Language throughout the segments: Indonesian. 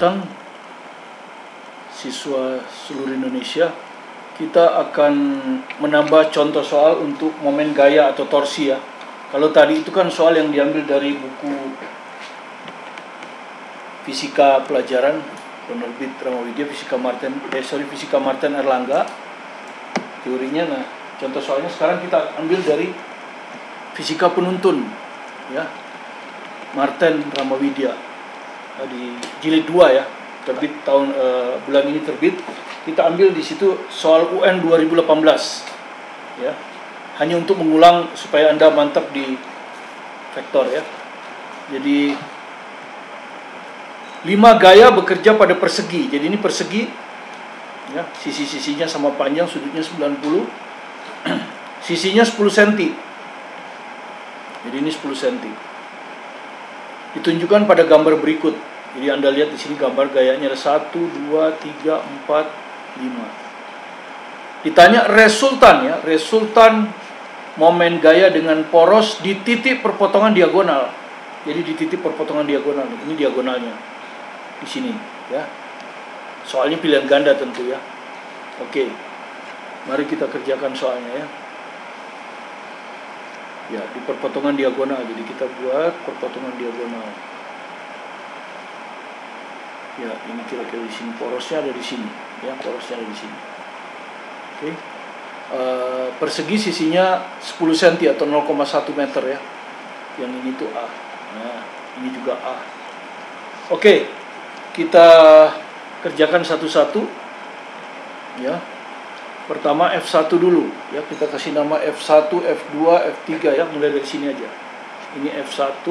datang siswa seluruh Indonesia. Kita akan menambah contoh soal untuk momen gaya atau torsi ya. Kalau tadi itu kan soal yang diambil dari buku fisika pelajaran penerbit Ramawidya, fisika Martin Erlangga teorinya. Nah, contoh soalnya sekarang kita ambil dari fisika penuntun ya, Martin Ramawidya di jilid 2 ya, terbit bulan ini terbit. Kita ambil di situ soal UN 2018 ya, hanya untuk mengulang supaya Anda mantap di vektor ya. Jadi 5 gaya bekerja pada persegi. Jadi ini persegi ya, sisi-sisinya sama panjang, sudutnya 90, sisinya 10 cm. Jadi ini 10 cm. Ditunjukkan pada gambar berikut. Jadi Anda lihat di sini gambar gayanya ada 1, 2, 3, 4, 5. Ditanya resultan ya, resultan momen gaya dengan poros di titik perpotongan diagonal. Jadi di titik perpotongan diagonal, ini diagonalnya di sini ya. Soalnya pilihan ganda tentu ya. Oke, mari kita kerjakan soalnya ya. Ya, di perpotongan diagonal. Jadi kita buat perpotongan diagonal. Ya, ini kira-kira di sini, porosnya ada di sini ya, porosnya ada di sini. Oke. Persegi sisinya 10 cm atau 0,1 meter ya. Yang ini tuh A. Nah, ini juga A. Oke. Kita kerjakan satu-satu ya. Pertama F1 dulu ya, kita kasih nama F1, F2, F3 ya, mulai dari sini aja. Ini F1,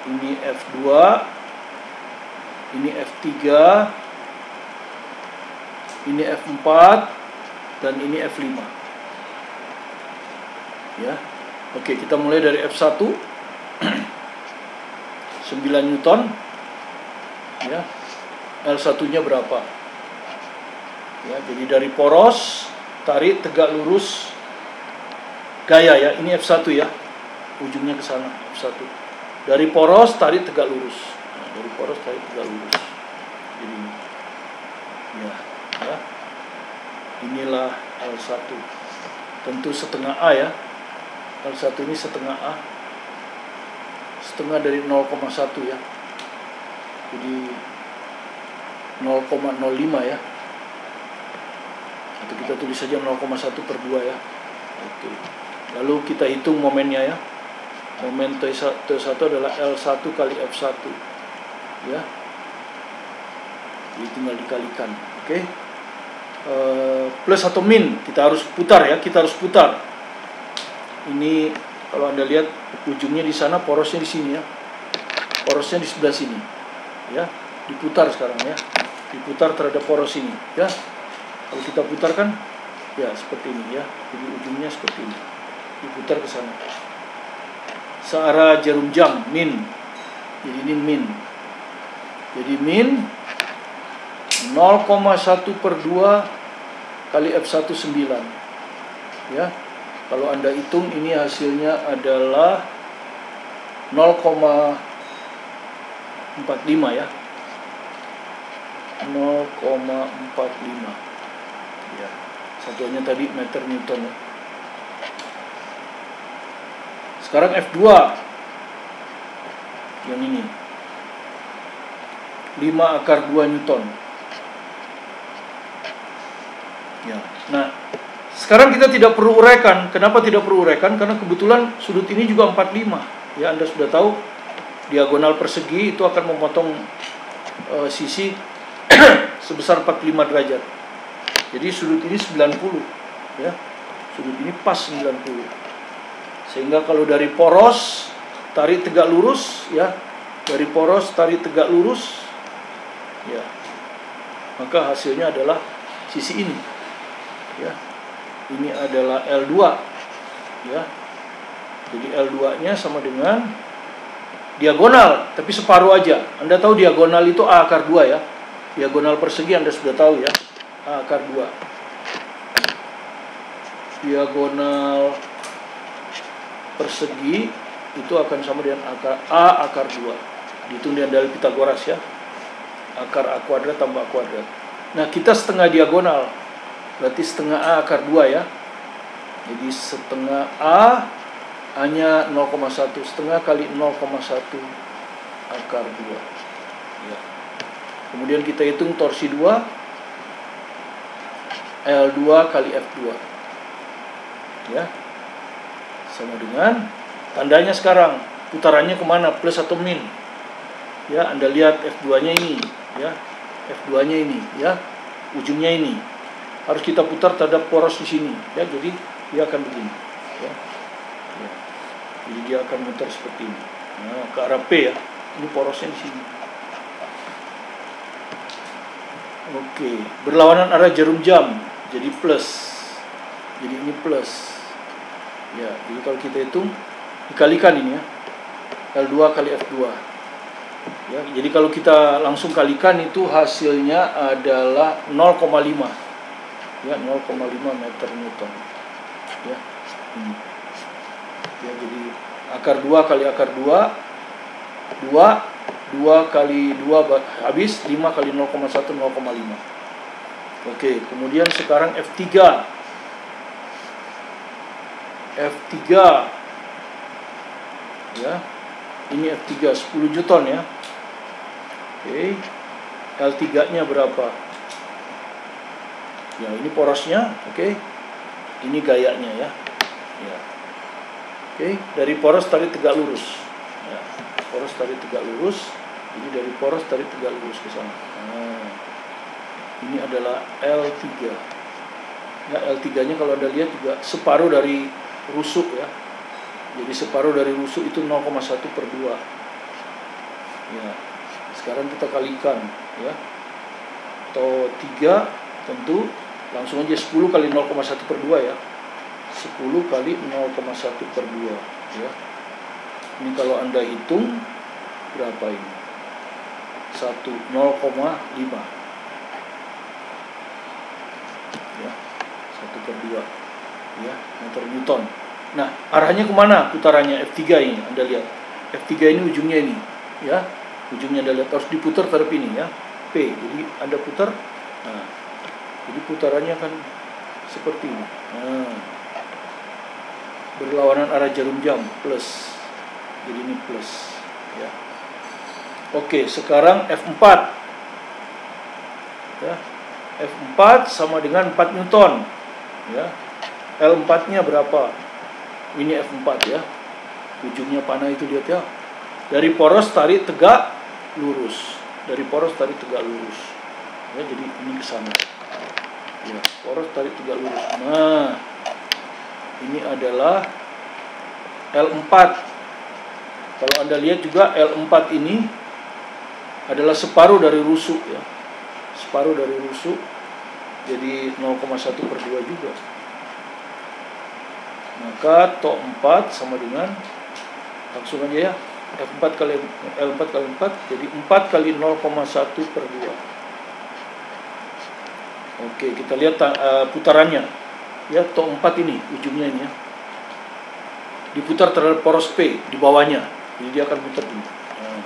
ini F2, ini F3, ini F4, dan ini F5 ya. Oke, kita mulai dari F1 9 Newton ya. L1 nya berapa ya, jadi dari poros tarik tegak lurus gaya ya, ini F1 ya, ujungnya ke sana F1. Dari poros tarik tegak lurus. Nah, dari poros tarik tegak lurus. Jadi ya. Inilah L1. Tentu setengah A ya. L1 ini setengah A. Setengah dari 0,1 ya. Jadi 0,05 ya. Atau kita tulis saja 0,1/2 ya. Oke. Lalu kita hitung momennya ya. Momen T1 adalah L1 kali F1 ya. Jadi tinggal dikalikan. Oke. Plus atau min, kita harus putar ya, kita harus putar. Ini kalau Anda lihat ujungnya di sana, porosnya di sini ya. Porosnya di sebelah sini. Ya, diputar sekarang ya. Diputar terhadap poros ini ya. Kalau kita putarkan ya seperti ini ya. Jadi ujungnya seperti ini. Diputar ke sana. Searah jarum jam, min. Jadi ini min. Jadi min 0,1/2 kali F1 9 ya. Kalau Anda hitung ini hasilnya adalah 0,45 ya. 0,45 ya. Satuannya tadi meter Newton ya. Sekarang F2 yang ini 5/2 Newton ya. Nah, sekarang kita tidak perlu uraikan. Kenapa tidak perlu uraikan? Karena kebetulan sudut ini juga 45 ya. Anda sudah tahu diagonal persegi itu akan memotong sisi sebesar 45 derajat. Jadi sudut ini 90 ya. Sudut ini pas 90. Sehingga kalau dari poros tarik tegak lurus ya. Dari poros tarik tegak lurus ya. Maka hasilnya adalah sisi ini. Ya. Ini adalah L2 ya. Jadi L2-nya sama dengan diagonal, tapi separuh aja. Anda tahu diagonal itu A/2 ya. Diagonal persegi Anda sudah tahu ya. A/2. Diagonal persegi itu akan sama dengan A/2. Dihitung dengan dalil Pitagoras ya. akar A kuadrat tambah A kuadrat. Nah, kita setengah diagonal, berarti setengah A akar 2 ya. Jadi setengah A hanya 0,1, setengah kali 0,1 akar 2 ya. Kemudian kita hitung torsi 2, L2 kali F2 ya, sama dengan tandanya sekarang putarannya kemana, plus atau min ya. Anda lihat F2 nya ini ya, F2 nya ini ya, ujungnya ini harus kita putar terhadap poros di sini ya. Jadi dia akan begini ya. Ya. Jadi dia akan muter seperti ini. Nah, ke arah P ya. Ini porosnya di sini. Oke, berlawanan arah jarum jam, jadi plus. Jadi ini plus. Ya, jadi kalau kita hitung dikalikan ini ya. L2 kali F2. Ya, jadi kalau kita langsung kalikan itu hasilnya adalah 0,5. Ya, 0,5 meter Newton. Ya. Ya, jadi akar 2 kali akar 2 kali 2 habis, 5 kali 0,1 0,5. Oke, kemudian sekarang F3 ya, ini F3 10 Newton ya. Oke, L3 nya berapa ya, ini porosnya. Oke, ini gayanya ya. Ya. Oke, dari poros tarik tegak lurus. Ya, poros tarik tegak lurus. Ini dari poros tarik tegak lurus ke sana. Nah, ini adalah L3. Ya, L3-nya kalau Anda lihat juga separuh dari rusuk ya. Jadi separuh dari rusuk itu 0,1/2. Ya. Sekarang kita kalikan ya. Atau 3 tentu langsung aja 10 kali 0,1/2 ya. 10 kali 0,1/2 ya. Ini kalau Anda hitung berapa ini? 0,5 ya, 1/2 ya, meter Newton. Nah, arahnya kemana putarannya F3 ini? Anda lihat F3 ini ujungnya ini ya, ujungnya Anda lihat harus diputar terhadap ini ya, P. Jadi Anda putar, nah, jadi putarannya kan seperti ini. Nah, berlawanan arah jarum jam, plus. Jadi ini plus ya. Oke, sekarang F4 ya. F4 sama dengan 4 Newton ya. L4 nya berapa? Ini F4 ya. Ujungnya panah itu lihat ya. Dari poros tarik tegak lurus. Dari poros tarik tegak lurus ya, jadi ini ke sana ya, poros tarik tegak lurus. Nah, ini adalah L4. Kalau Anda lihat juga L4 ini adalah separuh dari rusuk ya. Separuh dari rusuk, jadi 0,1/2 juga. Maka TOC 4 sama dengan, langsung aja ya, F4 kali L4 kali 4, jadi 4 kali 0,1/2. Oke, kita lihat putarannya ya. TOC 4 ini ujungnya ini ya, diputar terhadap poros P di bawahnya. Jadi dia akan muter dulu. Nah,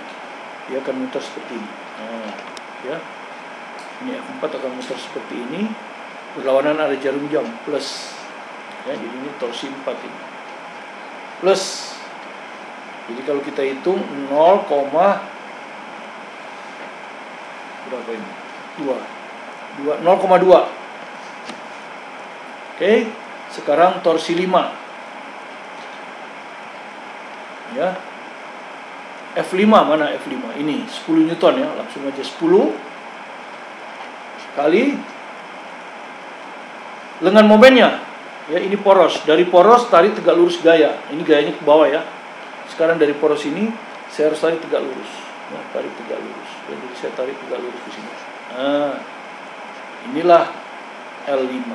dia akan muter seperti ini. Nah, ya. Ini F4 akan muter seperti ini. Berlawanan arah jarum jam, plus. Ya, jadi ini torsi 4 ini. Plus. Jadi kalau kita hitung 0, berapa ini? 0,2. Oke, sekarang torsi 5. Ya. F5 mana F5? Ini 10 Newton ya, langsung aja 10 kali lengan momennya. Ya, ini poros. Dari poros tarik tegak lurus gaya. Ini gayanya ke bawah ya. Sekarang dari poros ini saya harus tarik tegak lurus. Ya, tarik tegak lurus. Ya, jadi saya tarik tegak lurus ke sini. Nah, inilah L5.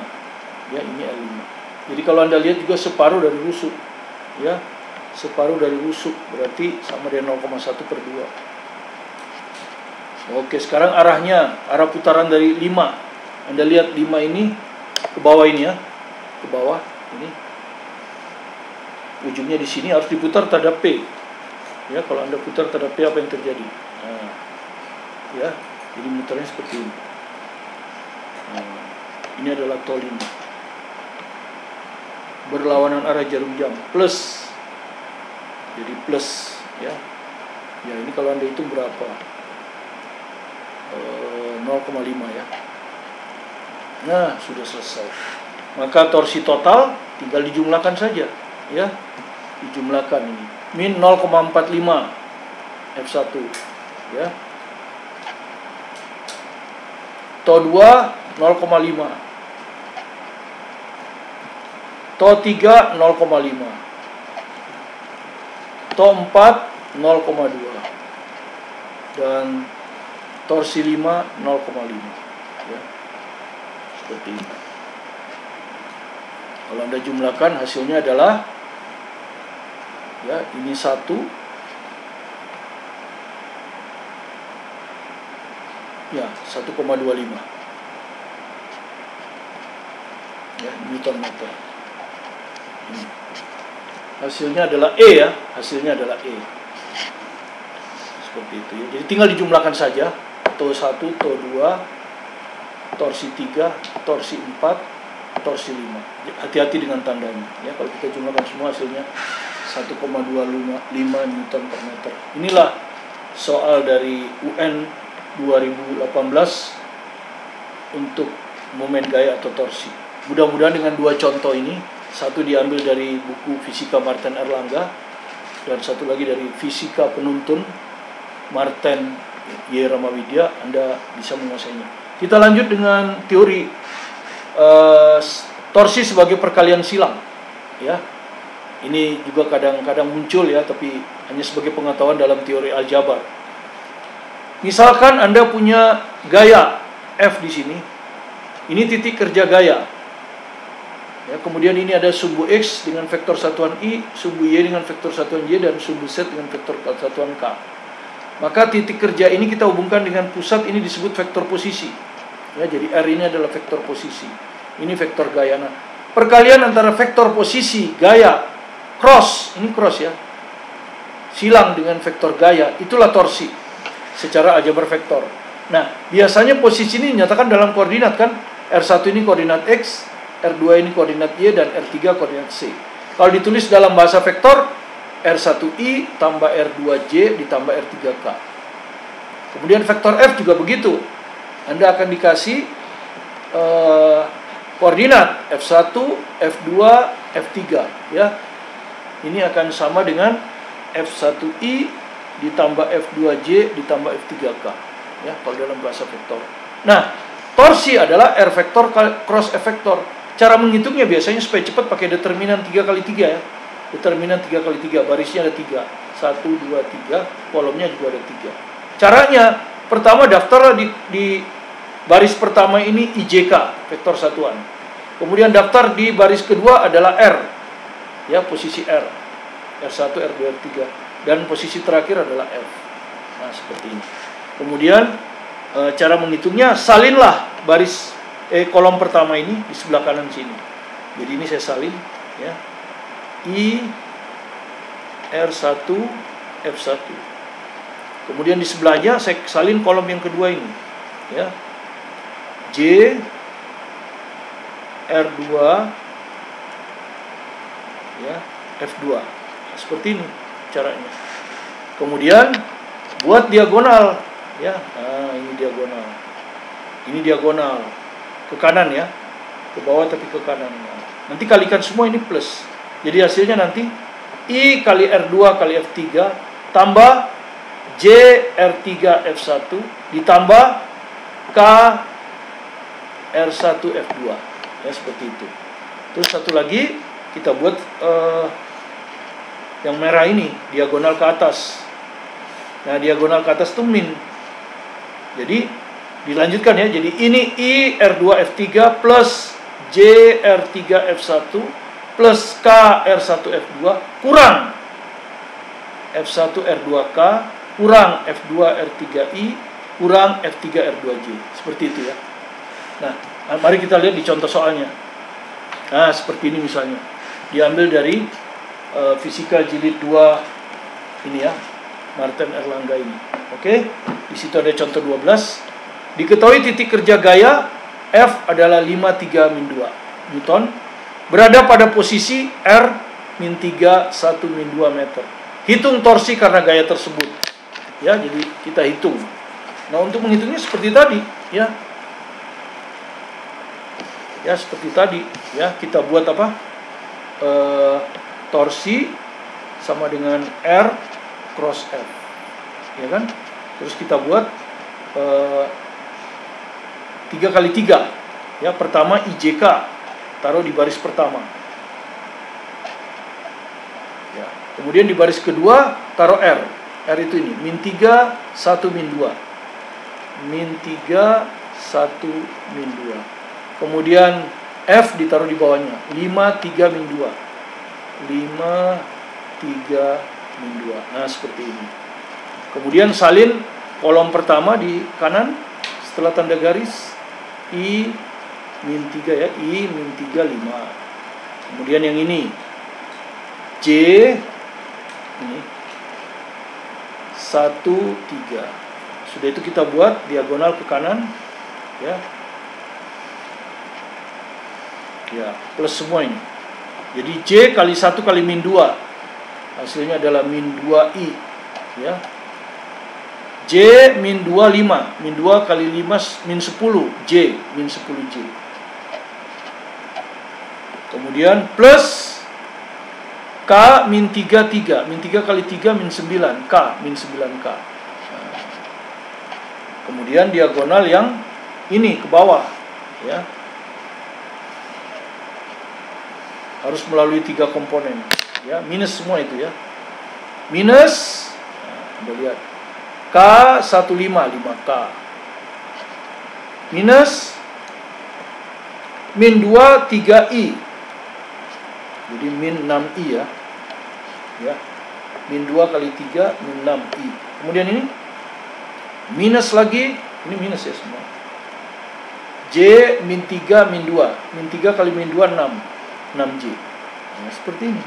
Ya, ini L5. Jadi kalau Anda lihat juga separuh dari rusuk. Ya, separuh dari rusuk berarti sama dengan 0,1/2. Oke, sekarang arahnya, arah putaran dari 5. Anda lihat 5 ini ke bawah ini ya. Ke bawah ini. Ujungnya di sini harus diputar terhadap P. Ya, kalau Anda putar terhadap P apa yang terjadi? Nah, ya. Jadi muternya seperti ini. Ini adalah tol ini. Berlawanan arah jarum jam, plus. Jadi plus, ya. Ya, ini kalau Anda hitung berapa? 0,5 ya. Nah, sudah selesai. Maka torsi total tinggal dijumlahkan saja, ya. Dijumlahkan ini. Min 0,45 F1, ya. To 2 0,5. To 3 0,5. To 4 0,2. Dan torsi 5 0,5, ya. Seperti ini. Kalau Anda jumlahkan hasilnya adalah, ya, ini 1, ya, 1,25, ya, Newton meter. Ini. Hasilnya adalah E, ya, hasilnya adalah E. Seperti itu, ya. Jadi tinggal dijumlahkan saja. To 1, To 2, torsi 3, torsi 4, torsi 5. Hati-hati dengan tandanya, ya. Kalau kita jumlahkan semua hasilnya 1,25 Newton per meter. Inilah soal dari UN 2018 untuk momen gaya atau torsi. Mudah-mudahan dengan dua contoh ini, satu diambil dari buku Fisika Martin Erlangga dan satu lagi dari Fisika Penuntun Martin Y. Ramawidya, Anda bisa menguasainya. Kita lanjut dengan teori torsi sebagai perkalian silang, ya. Ini juga kadang-kadang muncul, ya, tapi hanya sebagai pengetahuan dalam teori aljabar. Misalkan Anda punya gaya F di sini. Ini titik kerja gaya. Ya, kemudian ini ada sumbu X dengan vektor satuan I, sumbu Y dengan vektor satuan Y, dan sumbu Z dengan vektor satuan K. Maka titik kerja ini kita hubungkan dengan pusat, ini disebut vektor posisi. Ya, jadi R ini adalah vektor posisi. Ini vektor gaya. Nah, perkalian antara vektor posisi, gaya, cross, ini cross, ya, silang dengan vektor gaya, itulah torsi secara aljabar vektor. Nah, biasanya posisi ini dinyatakan dalam koordinat, kan? R1 ini koordinat X, R2 ini koordinat Y, dan R3 koordinat C. Kalau ditulis dalam bahasa vektor, R1I tambah R2J ditambah R3K. Kemudian vektor F juga begitu. Anda akan dikasih koordinat F1, F2, F3, ya. Ini akan sama dengan F1I ditambah F2J ditambah F3K, ya, kalau dalam bahasa vektor. Nah, torsi adalah R vektor cross F vektor. Cara menghitungnya biasanya supaya cepat pakai determinan 3x3, ya. Determinan 3x3, barisnya ada 3. 1, 2, 3, kolomnya juga ada 3. Caranya, pertama daftar di baris pertama ini IJK, vektor satuan. Kemudian daftar di baris kedua adalah R, ya, posisi R. R1, R2, R3. Dan posisi terakhir adalah F. Nah, seperti ini. Kemudian, cara menghitungnya, salinlah baris kolom pertama ini di sebelah kanan sini. Jadi ini saya salin, ya. I R1 F1. Kemudian di sebelahnya saya salin kolom yang kedua ini, ya. J R2, ya, F2. Seperti ini caranya. Kemudian buat diagonal, ya. Nah, ini diagonal. Ini diagonal ke kanan, ya. Ke bawah tapi ke kanan. Nanti kalikan semua ini plus. Jadi hasilnya nanti I kali R2 kali F3 tambah J R3 F1 ditambah K R1 F2. Ya, seperti itu. Terus satu lagi kita buat yang merah ini, diagonal ke atas. Nah, diagonal ke atas itu min. Jadi dilanjutkan, ya. Jadi ini I R2 F3 plus J R3 F1 plus K R1 F2 kurang F1 R2K kurang F2 R3I kurang F3 R2J. Seperti itu, ya. Nah, mari kita lihat di contoh soalnya. Nah, seperti ini misalnya. Diambil dari Fisika Jilid 2 ini, ya, Martin Erlangga ini. Oke. Di situ ada contoh 12. Diketahui titik kerja gaya F adalah 53-2 Newton, berada pada posisi R-3 1-2 meter. Hitung torsi karena gaya tersebut. Ya, jadi kita hitung. Nah, untuk menghitungnya seperti tadi, ya. Ya, seperti tadi, ya. Kita buat apa? Torsi sama dengan R cross F. Ya kan? Terus kita buat 3 kali 3. Ya, pertama IJK taruh di baris pertama. Ya, kemudian di baris kedua taruh R. R itu ini, -3 1 -2. -3 1 -2. Kemudian F ditaruh di bawahnya, 5 3 -2. 5 3 -2. Nah, seperti ini. Kemudian salin kolom pertama di kanan setelah tanda garis I-3 ya, I-3 5. Kemudian yang ini J ini 1 3. Sudah itu kita buat diagonal ke kanan ya. Ya, plus semua ini. Jadi J kali 1 kali -2. Hasilnya adalah -2I ya. J -2 5. -2 kali 5 -10 J. -10 J. Kemudian plus K -3 3. -3 kali 3 -9 K. -9K. Nah, kemudian diagonal yang ini ke bawah ya. Harus melalui 3 komponen ya, minus semua itu ya. Minus, nah, Anda lihat K 15 5K. Minus -2 3I. Jadi -6I ya. Ya. -2 kali 3 -6I. Kemudian ini minus lagi, ini minus ya semua. J -3 -2. -3 kali -2 6J. Nah, seperti ini.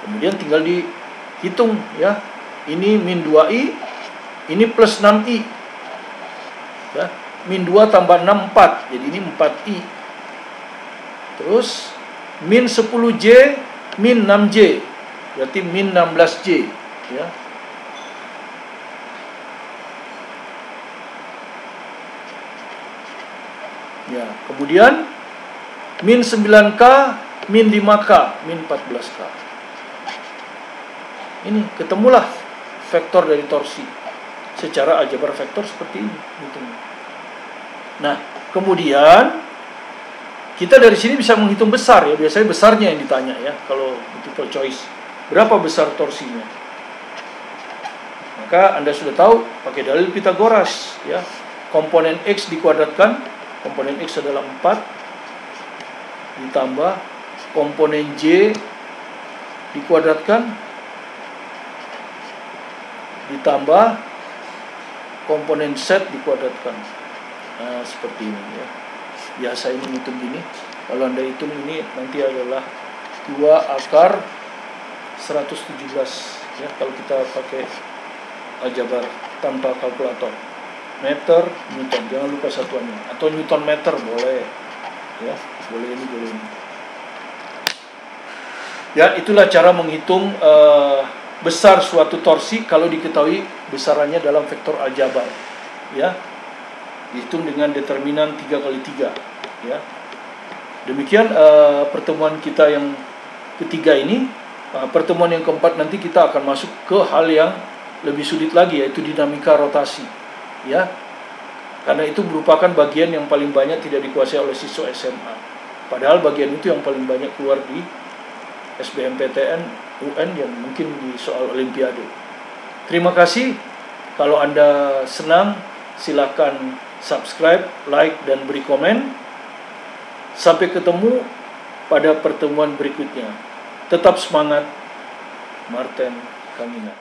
Kemudian tinggal dihitung ya. Ini -2I, ini plus 6I. Ya, -2 tambah 6 4. Jadi ini 4I. Terus -10J -6J. Berarti -16J ya. Ya, kemudian -9K, -5K, -14K. Ini ketemulah vektor dari torsi. Secara aljabar vektor seperti ini. Gitu. Nah, kemudian kita dari sini bisa menghitung besar ya. Biasanya besarnya yang ditanya ya. Kalau multiple choice, berapa besar torsinya? Maka Anda sudah tahu pakai dalil Pitagoras ya. Komponen X dikuadratkan, komponen X adalah 4. Ditambah komponen J dikuadratkan ditambah komponen Z dikuadratkan. Nah, seperti ini ya. Biasa ini hitung gini. Kalau Anda hitung ini nanti adalah 2 akar 117 ya, kalau kita pakai aljabar tanpa kalkulator. Meter, Newton, jangan lupa satuannya. Atau Newton meter boleh ya. Boleh ini, boleh ini. Ya, itulah cara menghitung besar suatu torsi kalau diketahui besarannya dalam vektor aljabar. Ya, dihitung dengan determinan 3 kali 3. Ya, demikian pertemuan kita yang ketiga ini. Pertemuan yang keempat nanti kita akan masuk ke hal yang lebih sulit lagi, yaitu dinamika rotasi. Ya, karena itu merupakan bagian yang paling banyak tidak dikuasai oleh siswa SMA. Padahal bagian itu yang paling banyak keluar di SBMPTN, UN yang mungkin di soal Olimpiade. Terima kasih. Kalau Anda senang, silakan subscribe, like, dan beri komen. Sampai ketemu pada pertemuan berikutnya. Tetap semangat. Martin Kamina.